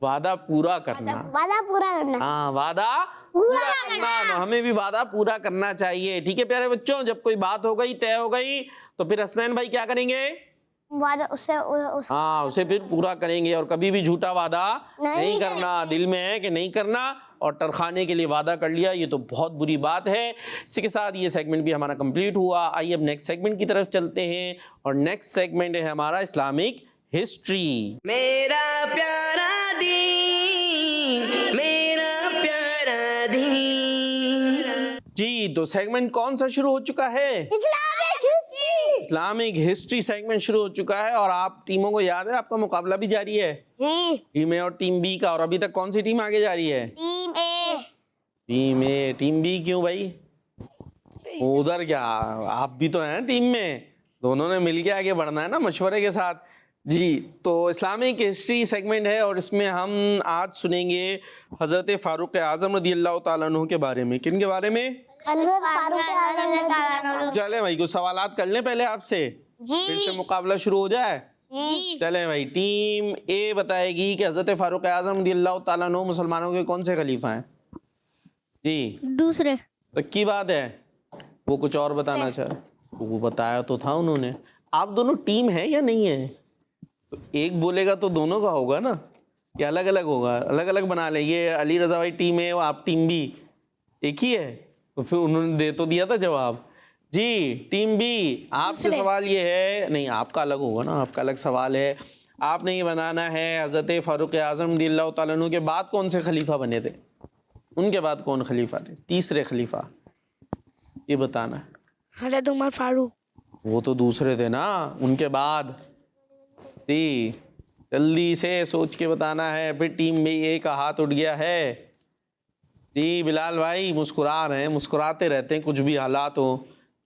وعدہ پورا کرنا. ہاں وعدہ پورا کرنا. ہمیں بھی وعدہ پورا کرنا چاہیے. ٹھیک ہے پیارے بچوں، جب کوئی بات ہو گئی، طے ہو گئی، تو پھر حسنین بھائی کیا کریں گے؟ اسے پھر پورا کریں گے. اور کبھی بھی جھوٹا وعدہ نہیں کرنا. دل میں ہے کہ نہیں کرنا، اور ٹرخانے کے لیے وعدہ کر لیا، یہ تو بہت بری بات ہے. اسی کے ساتھ یہ سیگمنٹ بھی ہمارا کمپلیٹ ہوا. آئیے اب نیکسٹ سیگمنٹ کی طرف چلتے ہیں، اور نیکسٹ سیگمنٹ ہے ہمارا اسلامک ہسٹری. میرا پیارا دین، میرا پیارا دین. جی تو سیگمنٹ کون سا شروع ہو چکا ہے؟ اسلامک ہسٹری سیگمنٹ شروع ہو چکا ہے. اور آپ ٹیموں کو یاد ہے آپ کا مقابلہ بھی جاری ہے ٹیم اے اور ٹیم بی کا. اور ابھی تک کون سی ٹیم آگے جا رہی ہے؟ ٹیم اے. ٹیم بی کیوں بھائی؟ ادھر کیا آپ بھی تو ہیں ٹیم میں, دونوں نے مل کے آگے بڑھنا ہے نا مشورے کے ساتھ. جی تو اسلامک ہسٹری سیگمنٹ ہے اور اس میں ہم آج سنیں گے حضرت فاروق اعظم رضی اللہ تعالیٰ عنہ کے بارے میں. کن کے بارے میں؟ چلے بھائی کچھ سوالات کر لیں پہلے آپ سے, پھر سے مقابلہ شروع ہو جائے. چلیں بھائی, ٹیم اے بتائے گی کہ حضرت فاروق اعظم رضی اللہ تعالیٰ عنہ مسلمانوں کے کون سے خلیفہ ہیں؟ جی دوسرے. پکی بات ہے, وہ کچھ اور بتانا چاہے وہ بتایا تو تھا انہوں نے. آپ دونوں ٹیم ہے یا نہیں ہے؟ تو ایک بولے گا تو دونوں کا ہوگا نا, یا الگ الگ ہوگا؟ الگ الگ بنا لیں. یہ علی رضا بھائی ٹیم ہے, آپ ٹیم بی, ایک ہی ہے. تو پھر انہوں نے دے تو دیا تھا جواب. جی ٹیم بی, آپ سے سوال یہ ہے, نہیں آپ کا الگ ہوگا نا, آپ کا الگ سوال ہے. آپ نے یہ بنانا ہے حضرت فاروق اعظم رضی اللہ تعالیٰ عنہ کے بعد کون سے خلیفہ بنے تھے, ان کے بعد کون خلیفہ تھے, تیسرے خلیفہ, یہ بتانا ہے. حضرت عمر فاروق. وہ تو دوسرے تھے نا, ان کے بعد. جی جلدی سے سوچ کے بتانا ہے. پھر ٹیم میں ایک ہاتھ اٹھ گیا ہے. جی بلال بھائی مسکرا رہے ہیں, مسکراتے رہتے ہیں, کچھ بھی حالات ہو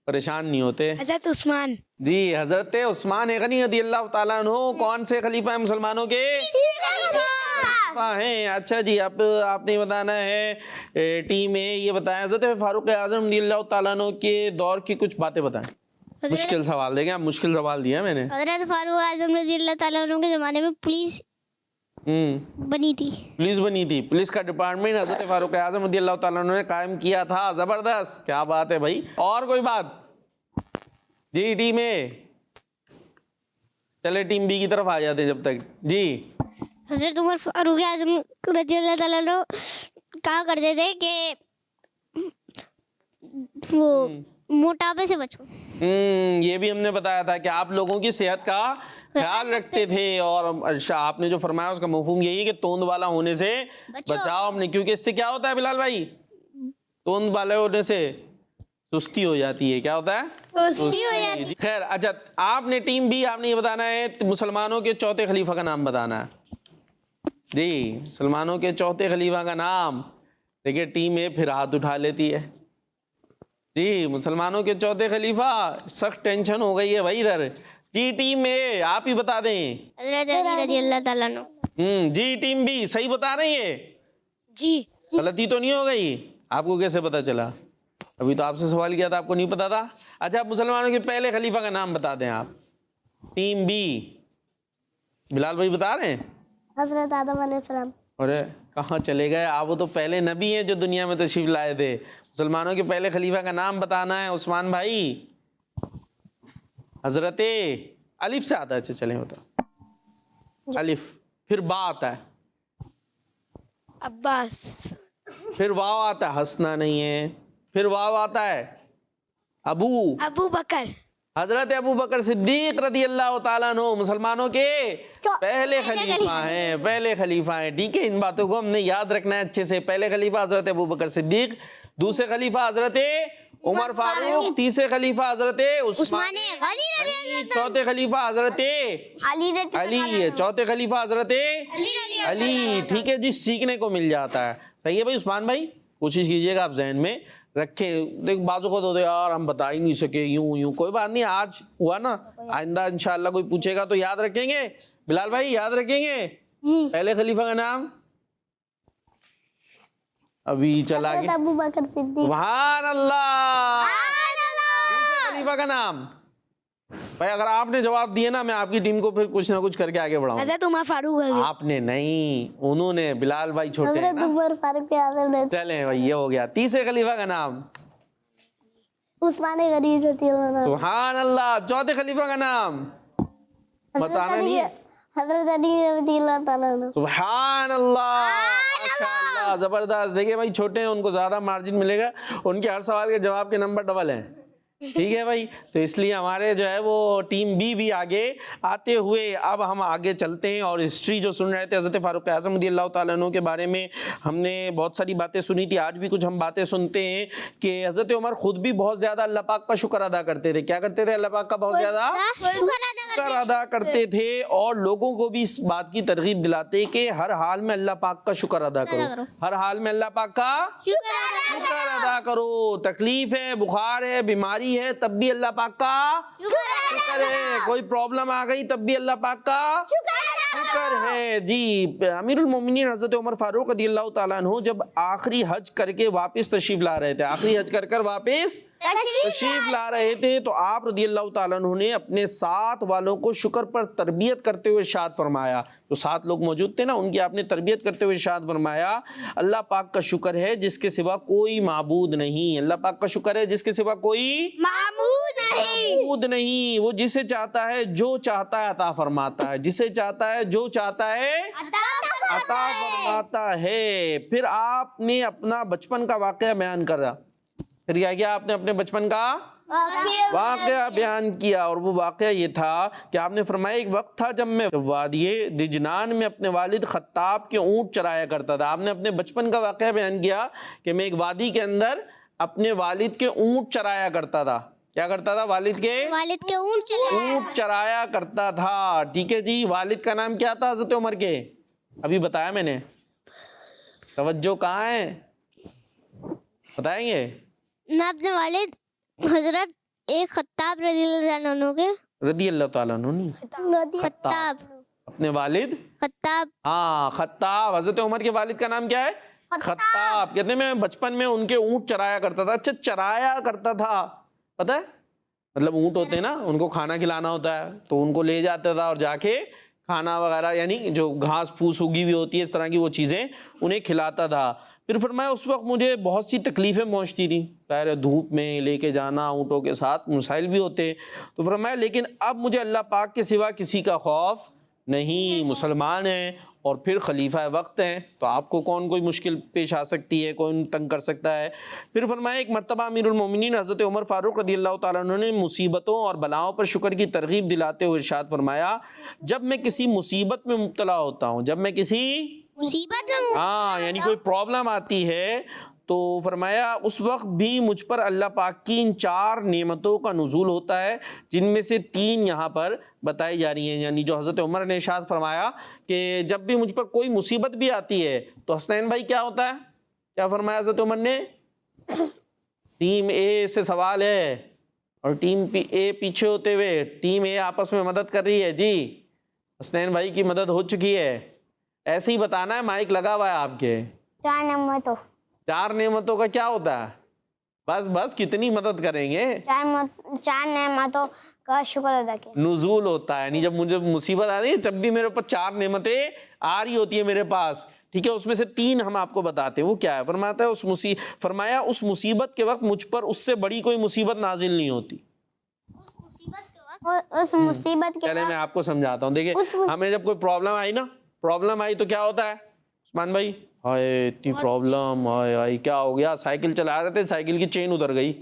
پریشان نہیں ہوتے. حضرت عثمان. جی حضرت عثمان غنی رضی اللہ تعالیٰ عنہ کون سے خلیفہ ہیں مسلمانوں کے؟ ہیں. اچھا جی, اب آپ نے بتانا ہے ٹیم میں یہ بتائیں حضرت فاروق اعظم رضی اللہ تعالیٰ عنہ کے دور کی کچھ باتیں بتائیں. مشکل سوال دیکھیں آپ, مشکل سوال دیا میں نے. حضرت فاروق اعظم رضی اللہ تعالیٰ عنہ کے زمانے میں پولیس بنی تھی. پولیس بنی تھی, پولیس کا ڈپارٹمنٹ حضرت فاروق اعظم رضی اللہ تعالیٰ عنہ نے قائم کیا تھا. زبردست, کیا بات ہے بھائی. اور کوئی بات؟ جی ٹیم اے. چلے ٹیم بی کی طرف آ جاتے ہیں جب تک. جی حضرت عمر فاروق اعظم رضی اللہ تعالیٰ عنہ کہا کرتے تھے کہ وہ موٹاپے سے بچو. یہ بھی ہم نے بتایا تھا کہ آپ لوگوں کی صحت کا خیال رکھتے تھے, اور آپ نے جو فرمایا اس کا مفہوم یہی ہے کہ توند والا ہونے سے بچاؤ اپنے, کیونکہ اس سے کیا ہوتا ہے بلال بھائی؟ توند والے ہونے سے سستی ہو جاتی ہے. کیا ہوتا ہے؟ سستی ہو جاتی ہے. خیر اچھا, آپ نے ٹیم بی, آپ نے یہ بتانا ہے مسلمانوں کے چوتھے خلیفہ کا نام بتانا ہے. جی مسلمانوں کے چوتھے خلیفہ کا نام. دیکھیے ٹیم اے پھر ہاتھ اٹھا لیتی ہے. جی مسلمانوں کے چوتھے خلیفہ, سخت ٹینشن ہو گئی ہے بھائی ادھر. جی ٹیم اے آپ ہی بتا دیں. حضرت علی رضی اللہ تعالیٰ عنہ. جی ٹیم بی صحیح بتا رہی ہے. جی غلطی تو نہیں ہو گئی؟ آپ کو کیسے پتا چلا؟ ابھی تو آپ سے سوال کیا تھا, آپ کو نہیں پتا تھا. اچھا مسلمانوں کے پہلے خلیفہ کا نام بتا دیں آپ. ٹیم بی بلال بھائی بتا رہے ہیں. حضرت آدم علیہ السلام. ارے کہاں چلے گئے آپ, وہ تو پہلے نبی ہیں جو دنیا میں تشریف لائے تھے. مسلمانوں کے پہلے خلیفہ کا نام بتانا ہے عثمان بھائی. حضرت الف سے آتا ہے. اچھا چلیں بتا. الف, پھر با آتا ہے, عباس. پھر واو آتا ہے, ہنسنا نہیں ہے, پھر واو آتا ہے ابو بکر. حضرت ابو بکر صدیق رضی اللہ تعالیٰ عنہ مسلمانوں کے پہلے خلیفہ ہیں. پہلے خلیفہ ہیں, ٹھیک ہے, ان باتوں کو ہم نے یاد رکھنا ہے اچھے سے. پہلے خلیفہ حضرت ابو بکر صدیق, دوسرے خلیفہ حضرت عمر فاروق, تیسرے خلیفہ حضرت عثمان غنی, چوتھے خلیفہ حضرت علی, چوتھے خلیفہ حضرت علی. ٹھیک ہے جی, سیکھنے کو مل جاتا ہے. صحیح ہے بھائی. عثمان بھائی کوشش کیجئے گا آپ ذہن میں رکھیں. دیکھ بازو کو تو یار ہم بتا ہی نہیں سکے, یوں کوئی بات نہیں, آج ہوا نا, آئندہ انشاءاللہ کوئی پوچھے گا تو یاد رکھیں گے. بلال بھائی یاد رکھیں گے پہلے خلیفہ کا نام؟ ابھی چلا گیا. ابو بکر صدیق. سبحان اللہ. دوسرے خلیفہ کا نام بھائی اگر آپ نے جواب دیے نا, میں آپ کی ٹیم کو پھر کچھ نہ کچھ کر کے آگے بڑھاؤں. حضرت عمر فاروق. آپ نے نہیں, انہوں نے. بلال بھائی چھوٹے ہیں نا. عمر فاروق اعظم. چلیں بھائی یہ ہو گیا. تیسرے خلیفہ کا نام عثمان غنی رضی اللہ عنہ. سبحان اللہ. چوتھے خلیفہ کا نام بتانا نہیں. حضرت علی رضی اللہ تعالیٰ عنہ. سبحان اللہ, ماشاءاللہ, زبردست. دیکھیے بھائی چھوٹے ہیں, ان کو زیادہ مارجن ملے گا, ان کے ہر سوال کے جواب کے نمبر ڈبل ہیں. ٹھیک ہے بھائی. تو اس لیے ہمارے جو ہے وہ ٹیم بی بھی آگے آتے ہوئے اب ہم آگے چلتے ہیں. اور ہسٹری جو سن رہے تھے حضرت فاروق اعظم رضی اللہ تعالیٰ عنہ کے بارے میں ہم نے بہت ساری باتیں سنی تھی. آج بھی کچھ ہم باتیں سنتے ہیں کہ حضرت عمر خود بھی بہت زیادہ اللہ پاک کا شکر ادا کرتے تھے. کیا کرتے تھے؟ اللہ پاک کا بہت زیادہ شکر ادا کرتے تھے. اور لوگوں کو بھی اس بات کی ترغیب دلاتے کہ ہر حال میں اللہ پاک کا شکر ادا کرو. ہر حال میں اللہ پاک کا شکر ادا کرو. تکلیف ہے, بخار ہے, بیماری ہے, تب بھی اللہ پاک کا شکر ہے. کوئی پرابلم آ گئی تب بھی اللہ پاک کا شکر ہے. جی امیر المومنین حضرت عمر فاروق رضی اللہ تعالیٰ عنہ جب آخری حج کر کے واپس تشریف لا رہے تھے, آخری حج کر کر واپس تشریف لا رہے تھے, تو آپ رضی اللہ تعالیٰ عنہ نے اپنے ساتھ والوں کو شکر پر تربیت کرتے ہوئے ارشاد فرمایا. جو 7 لوگ موجود تھے نا, ان کی آپ نے تربیت کرتے ہوئے ارشاد فرمایا اللہ پاک کا شکر ہے جس کے سوا کوئی معبود نہیں. اللہ پاک کا شکر ہے جس کے سوا کوئی معبود نہیں. وہ جسے چاہتا ہے جو چاہتا ہے عطا فرماتا ہے, جسے چاہتا ہے جو چاہتا ہے عطا فرماتا ہے. پھر آپ نے اپنا بچپن کا واقعہ بیان کرا. پھر کیا آپ نے اپنے بچپن کا واقعہ بیان کیا, اور وہ واقعہ یہ تھا کہ آپ نے فرمایا ایک وقت تھا جب میں وادی دجنان میں اپنے والد خطاب کے اونٹ چرایا کرتا تھا. آپ نے اپنے بچپن کا واقعہ بیان کیا کہ میں ایک وادی کے اندر اپنے والد کے اونٹ چرایا کرتا تھا. کیا کرتا تھا؟ والد کے اونٹ چرایا کرتا تھا. ٹھیک ہے جی. والد کا نام کیا تھا حضرت عمر کے؟ ابھی بتایا میں نے. توجہ کہاں ہے؟ بتائیں گے؟ میں اپنے والد حضرت ایک خطاب رضی اللہ عنہ کے رضی اللہ تعالیٰ عنہ نہیں, خطاب اپنے والد خطاب ہاں خطاب. حضرت عمر کے والد کا نام کیا ہے؟ خطاب. کہتے ہیں میں بچپن میں ان کے اونٹ چرایا کرتا تھا. اچھا چرایا کرتا تھا, پتہ ہے مطلب اونٹ ہوتے ہیں نا, ان کو کھانا کھلانا ہوتا ہے, تو ان کو لے جاتا تھا اور جا کے کھانا وغیرہ یعنی جو گھاس پھوس اگی ہوئی ہوتی ہے اس طرح کی وہ چیزیں انہیں کھلاتا تھا. پھر فرمایا اس وقت مجھے بہت سی تکلیفیں پہنچتی تھیں. ظاہر دھوپ میں لے کے جانا اونٹوں کے ساتھ مسائل بھی ہوتے. تو فرمایا لیکن اب مجھے اللہ پاک کے سوا کسی کا خوف نہیں. مسلمان ہیں اور پھر خلیفہ وقت ہیں, تو آپ کو کون کوئی مشکل پیش آ سکتی ہے, کون تنگ کر سکتا ہے. پھر فرمایا ایک مرتبہ امیر المومنین حضرت عمر فاروق رضی اللہ تعالیٰ عنہ نے مصیبتوں اور بلاؤں پر شکر کی ترغیب دلاتے ہوئے ارشاد فرمایا جب میں کسی مصیبت میں مبتلا ہوتا ہوں, جب میں کسی مصیبت یعنی کوئی پرابلم آتی ہے, تو فرمایا اس وقت بھی مجھ پر اللہ پاک کی ان 4 نعمتوں کا نزول ہوتا ہے, جن میں سے 3 یہاں پر بتائی جا رہی ہیں. یعنی جو حضرت عمر نے ارشاد فرمایا کہ جب بھی مجھ پر کوئی مصیبت بھی آتی ہے تو حسنین بھائی کیا ہوتا ہے, کیا فرمایا حضرت عمر نے؟ ٹیم اے سے سوال ہے اور ٹیم اے پیچھے ہوتے ہوئے ٹیم اے آپس میں مدد کر رہی ہے. جی حسنین بھائی کی مدد ہو چکی ہے, ایسے ہی بتانا ہے, مائک لگا ہوا ہے آپ کے. 4 نعمتوں کا کیا ہوتا ہے؟ بس کتنی مدد کریں گے؟ 4 نعمتوں کا شکر ادا کیا نزول ہوتا ہے. یعنی جب مجھے مصیبت آتی ہے, جب بھی میرے اوپر 4 نعمتیں آ رہی ہوتی ہیں میرے پاس, ٹھیک ہے, اس میں سے 3 ہم آپ کو بتاتے ہیں. وہ کیا ہے؟ فرماتا ہے فرمایا اس مصیبت کے وقت مجھ پر اس سے بڑی کوئی مصیبت نازل نہیں ہوتی. اس مصیبت کے چلے میں آپ کو سمجھاتا ہوں. دیکھیں ہمیں جب کوئی پرابلم آئی نا, پرابلم آئی تو کیا ہوتا ہے عثمان بھائی؟ ہائے اتنی پرابلم, ہائے کیا ہو گیا؟ سائیکل چلا رہے تھے, سائیکل کی چین اتر گئی.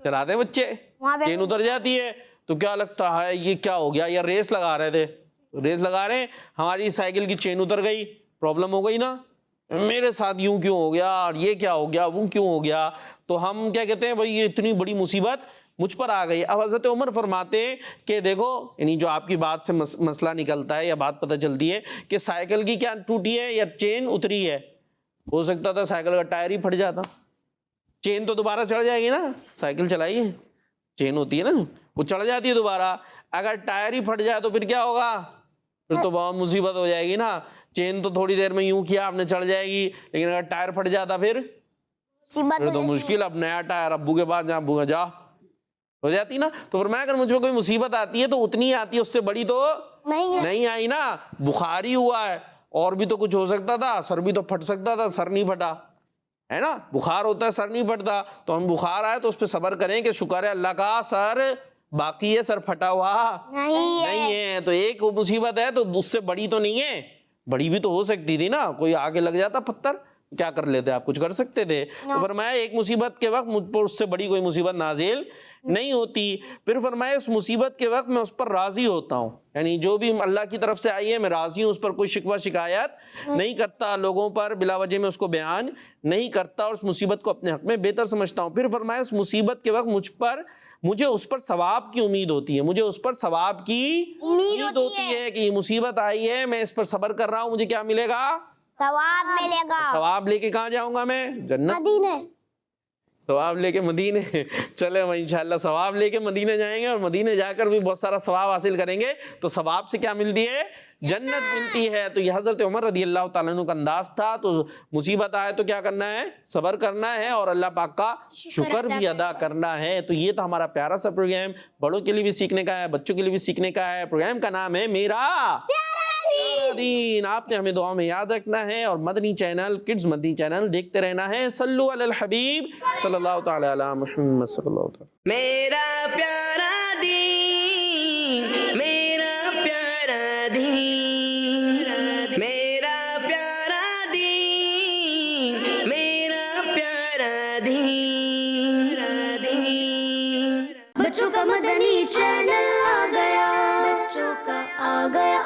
چلاتے ہیں بچے, چین اتر جاتی ہے تو کیا لگتا ہے یہ کیا ہو گیا, یا ریس لگا رہے تھے, ریس لگا رہے ہیں, ہماری سائیکل کی چین اتر گئی, پرابلم ہو گئی نا, میرے ساتھ یوں کیوں ہو گیا, اور یہ کیا ہو گیا, وہ کیوں ہو گیا. تو ہم کیا کہتے ہیں بھائی یہ اتنی بڑی مصیبت مجھ پر آ گئی. اب حضرت عمر فرماتے ہیں کہ دیکھو, یعنی جو آپ کی بات سے مسئلہ نکلتا ہے یا بات پتہ چلتی ہے کہ سائیکل کی کیا ٹوٹی ہے یا چین اتری ہے. ہو سکتا تھا سائیکل کا ٹائر ہی پھٹ جاتا, چین تو دوبارہ چڑھ جائے گی نا, سائیکل چلائیے چین ہوتی ہے نا وہ چڑھ جاتی ہے دوبارہ. اگر ٹائر ہی پھٹ جائے تو پھر کیا ہوگا, پھر تو بہت مصیبت ہو جائے گی نا. چین تو تھوڑی دیر میں یوں کیا آپ نے چڑھ جائے گی, لیکن اگر ٹائر پھٹ جاتا پھر تو مشکل, اب نیا ٹائر ابو کے پاس جا ہو جاتی نا. تو فرمایا اگر مجھ پہ کوئی مصیبت آتی ہے تو اتنی آتی ہے, اس سے بڑی تو نہیں آئی نا. بخاری ہوا ہے, اور بھی تو کچھ ہو سکتا تھا, سر بھی تو پھٹ سکتا تھا, سر نہیں پھٹا ہے نا. بخار ہوتا ہے سر نہیں پھٹتا, تو ہم بخار آئے تو اس پہ صبر کریں کہ شکر ہے اللہ کا سر باقی ہے, سر پھٹا ہوا نہیں ہے. تو ایک مصیبت ہے تو اس سے بڑی تو نہیں ہے, بڑی بھی تو ہو سکتی تھی نا, کوئی آگے لگ جاتا پتھر کیا کر لیتے؟ آپ کچھ کر سکتے تھے؟ تو فرمایا ایک مصیبت کے وقت مجھ پر اس سے بڑی کوئی مصیبت نازل نہیں ہوتی. پھر فرمایا اس مصیبت کے وقت میں اس پر راضی ہوتا ہوں، یعنی جو بھی اللہ کی طرف سے آئی ہے میں راضی ہوں، اس پر کوئی شکوہ شکایت نہیں کرتا، لوگوں پر بلا وجہ میں اس کو بیان نہیں کرتا اور اس مصیبت کو اپنے حق میں بہتر سمجھتا ہوں. پھر فرمایا اس مصیبت کے وقت مجھے اس پر ثواب کی امید ہوتی ہے، مجھے اس پر ثواب کی امید ہوتی ہے کہ یہ مصیبت آئی ہے، میں اس پر صبر کر رہا ہوں، مجھے کیا ملے گا؟ ثواب ملے گا. ثواب لے کے کہاں جاؤں گا میں؟ جنت. مدینے. ثواب لے کے مدینے. چلے وہ انشاءاللہ ثواب لے کے مدینے جائیں گے اور مدینے جا کر بھی بہت سارا ثواب حاصل کریں گے. تو ثواب سے کیا ملتی ہے؟ جنت ملتی ہے. تو یہ حضرت عمر رضی اللہ تعالیٰ عنہ کا انداز تھا. تو مصیبت آئے تو کیا کرنا ہے؟ صبر کرنا ہے اور اللہ پاک کا شکر بھی ادا کرنا ہے. تو یہ تھا ہمارا پیارا سا پروگرام، بڑوں کے لیے بھی سیکھنے کا ہے، بچوں کے لیے بھی سیکھنے کا ہے. پروگرام کا نام ہے میرا پیارا دین. آپ نے ہمیں دعا میں یاد رکھنا ہے اور مدنی چینل، کڈز مدنی چینل دیکھتے رہنا ہے. صلو علی الحبیب صلی اللہ تعالی علی محمد صلی اللہ تعالی. میرا پیارا دین، میرا پیارا دین، میرا پیارا دین، میرا پیارا دین. بچوں کا مدنی چینل آ گیا، بچوں کا آ گیا